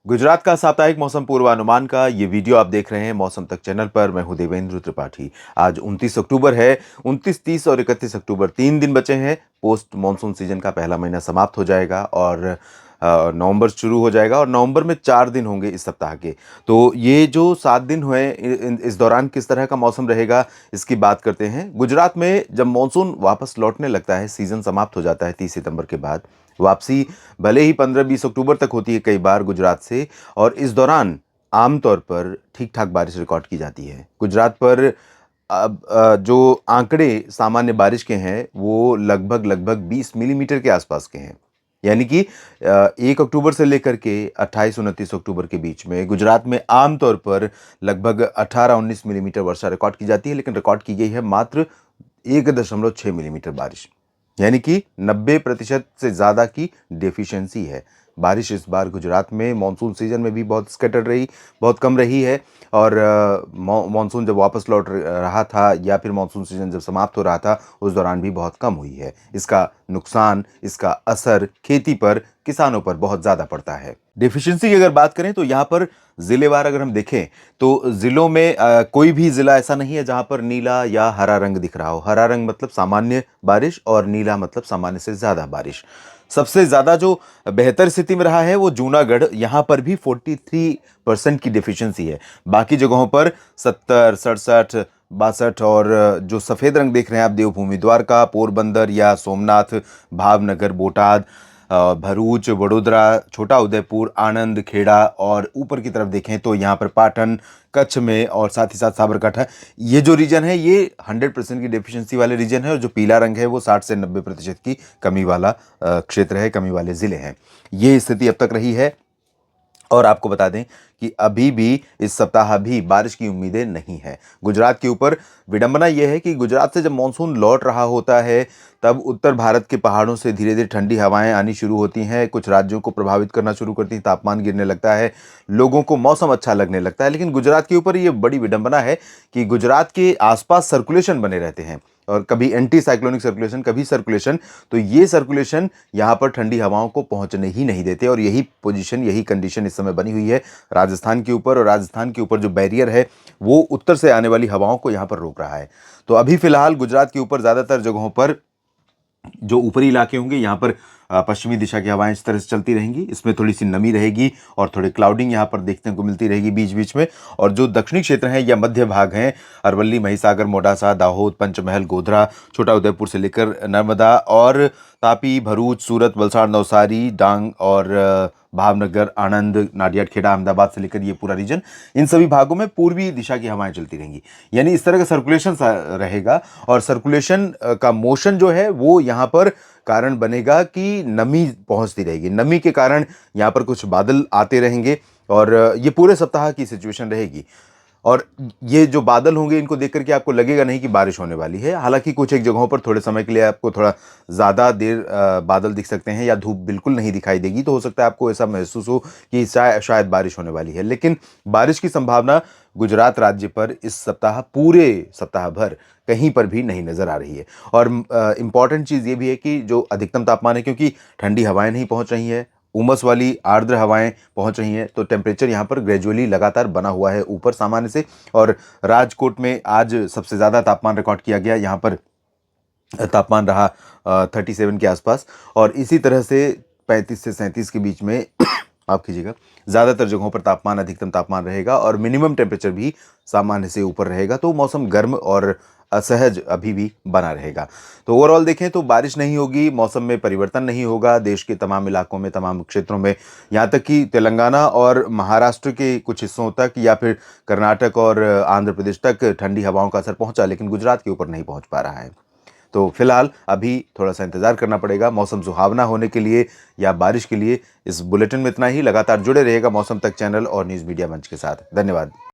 गुजरात का साप्ताहिक मौसम पूर्वानुमान का ये वीडियो आप देख रहे हैं मौसम तक चैनल पर। मैं हूं देवेंद्र त्रिपाठी। आज 29 अक्टूबर है। 29, 30 और 31 अक्टूबर 3 दिन बचे हैं। पोस्ट मानसून सीजन का पहला महीना समाप्त हो जाएगा और नवंबर शुरू हो जाएगा और नवंबर में 4 दिन होंगे इस सप्ताह के। तो ये जो 7 दिन हुए इस दौरान किस तरह का मौसम रहेगा इसकी बात करते हैं। गुजरात में जब मानसून वापस लौटने लगता है, सीजन समाप्त हो जाता है 30 सितंबर के बाद, वापसी भले ही 15-20 अक्टूबर तक होती है कई बार गुजरात से, और इस दौरान आमतौर पर ठीक ठाक बारिश रिकॉर्ड की जाती है गुजरात पर। अब जो आंकड़े सामान्य बारिश के हैं वो लगभग लगभग 20 मिलीमीटर के आसपास के हैं। यानी कि 1 अक्टूबर से लेकर के 28-29 अक्टूबर के बीच में गुजरात में आमतौर पर लगभग 18-19 मिलीमीटर वर्षा रिकॉर्ड की जाती है, लेकिन रिकॉर्ड की गई है मात्र 1.6 मिलीमीटर बारिश। यानी कि 90% से ज़्यादा की डेफिशिएंसी है। बारिश इस बार गुजरात में मानसून सीजन में भी बहुत स्कैटर्ड रही, बहुत कम रही है। और मानसून जब वापस लौट रहा था या फिर मानसून सीजन जब समाप्त हो रहा था, उस दौरान भी बहुत कम हुई है। इसका नुकसान, इसका असर खेती पर, किसानों पर बहुत ज़्यादा पड़ता है। डेफिशिएंसी की अगर बात करें तो यहाँ पर ज़िलेवार अगर हम देखें तो ज़िलों में कोई भी ज़िला ऐसा नहीं है जहाँ पर नीला या हरा रंग दिख रहा हो। हरा रंग मतलब सामान्य बारिश और नीला मतलब सामान्य से ज़्यादा बारिश। सबसे ज़्यादा जो बेहतर स्थिति में रहा है वो जूनागढ़, यहाँ पर भी 43% की डेफिशिएंसी है। बाकी जगहों पर 70, 67, 62 और जो सफ़ेद रंग देख रहे हैं आप, देवभूमि द्वारका, पोरबंदर या सोमनाथ, भावनगर, बोटाद, भरूच, वडोदरा, छोटा उदयपुर, आनंद, खेड़ा और ऊपर की तरफ देखें तो यहाँ पर पाटन, कच्छ में और साथ ही साथ साबरकांठा, ये जो रीजन है ये 100% की डेफिशिएंसी वाले रीजन है। और जो पीला रंग है वो 60 से 90% की कमी वाला क्षेत्र है, कमी वाले ज़िले हैं। ये स्थिति अब तक रही है। और आपको बता दें कि अभी भी इस सप्ताह भी बारिश की उम्मीदें नहीं है गुजरात के ऊपर। विडंबना यह है कि गुजरात से जब मानसून लौट रहा होता है तब उत्तर भारत के पहाड़ों से धीरे धीरे ठंडी हवाएं आनी शुरू होती हैं, कुछ राज्यों को प्रभावित करना शुरू करती हैं, तापमान गिरने लगता है, लोगों को मौसम अच्छा लगने लगता है। लेकिन गुजरात के ऊपर ये बड़ी विडंबना है कि गुजरात के आसपास सर्कुलेशन बने रहते हैं, और कभी एंटी साइक्लोनिक सर्कुलेशन, कभी सर्कुलेशन। तो ये सर्कुलेशन यहाँ पर ठंडी हवाओं को पहुँचने ही नहीं देते, और यही पोजीशन, यही कंडीशन इस समय बनी हुई है राजस्थान के ऊपर। और राजस्थान के ऊपर जो बैरियर है वो उत्तर से आने वाली हवाओं को यहाँ पर रोक रहा है। तो अभी फिलहाल गुजरात के ऊपर ज़्यादातर जगहों पर जो ऊपरी इलाके होंगे यहाँ पर पश्चिमी दिशा की हवाएं इस तरह से चलती रहेंगी, इसमें थोड़ी सी नमी रहेगी और थोड़ी क्लाउडिंग यहाँ पर देखने को मिलती रहेगी बीच बीच में। और जो दक्षिणी क्षेत्र हैं या मध्य भाग हैं, अरवली, महिसागर, मोडासा, दाहोद, पंचमहल, गोधरा, छोटा उदयपुर से लेकर नर्मदा और तापी, भरूच, सूरत, वलसाड़, नवसारी, डांग और भावनगर, आनंद, नाडियाड, खेड़ा, अहमदाबाद से लेकर ये पूरा रीजन, इन सभी भागों में पूर्वी दिशा की हवाएं चलती रहेंगी। यानी इस तरह का सर्कुलेशन रहेगा। और सर्कुलेशन का मोशन जो है वो यहाँ पर कारण बनेगा कि नमी पहुंचती रहेगी। नमी के कारण यहाँ पर कुछ बादल आते रहेंगे और ये पूरे सप्ताह की सिचुएशन रहेगी। और ये जो बादल होंगे इनको देख करके आपको लगेगा नहीं कि बारिश होने वाली है। हालांकि कुछ एक जगहों पर थोड़े समय के लिए आपको थोड़ा ज़्यादा देर बादल दिख सकते हैं या धूप बिल्कुल नहीं दिखाई देगी, तो हो सकता है आपको ऐसा महसूस हो कि शायद बारिश होने वाली है। लेकिन बारिश की संभावना गुजरात राज्य पर इस सप्ताह, पूरे सप्ताह भर कहीं पर भी नहीं नज़र आ रही है। और इम्पॉर्टेंट चीज़ ये भी है कि जो अधिकतम तापमान है, क्योंकि ठंडी हवाएं नहीं पहुंच रही हैं, उमस वाली आर्द्र हवाएं पहुंच रही हैं, तो टेम्परेचर यहाँ पर ग्रेजुअली लगातार बना हुआ है ऊपर सामान्य से। और राजकोट में आज सबसे ज़्यादा तापमान रिकॉर्ड किया गया, यहाँ पर तापमान रहा 37 के आसपास। और इसी तरह से 35 से 37 के बीच में आप कीजिएगा, ज़्यादातर जगहों पर तापमान, अधिकतम तापमान रहेगा और मिनिमम टेम्परेचर भी सामान्य से ऊपर रहेगा। तो मौसम गर्म और असहज अभी भी बना रहेगा। तो ओवरऑल देखें तो बारिश नहीं होगी, मौसम में परिवर्तन नहीं होगा देश के तमाम इलाकों में, तमाम क्षेत्रों में, यहाँ तक कि तेलंगाना और महाराष्ट्र के कुछ हिस्सों तक या फिर कर्नाटक और आंध्र प्रदेश तक ठंडी हवाओं का असर पहुंचा, लेकिन गुजरात के ऊपर नहीं पहुंच पा रहा है। तो फिलहाल अभी थोड़ा सा इंतजार करना पड़ेगा मौसम सुहावना होने के लिए या बारिश के लिए। इस बुलेटिन में इतना ही। लगातार जुड़े रहेगा मौसम तक चैनल और न्यूज़ मीडिया मंच के साथ। धन्यवाद।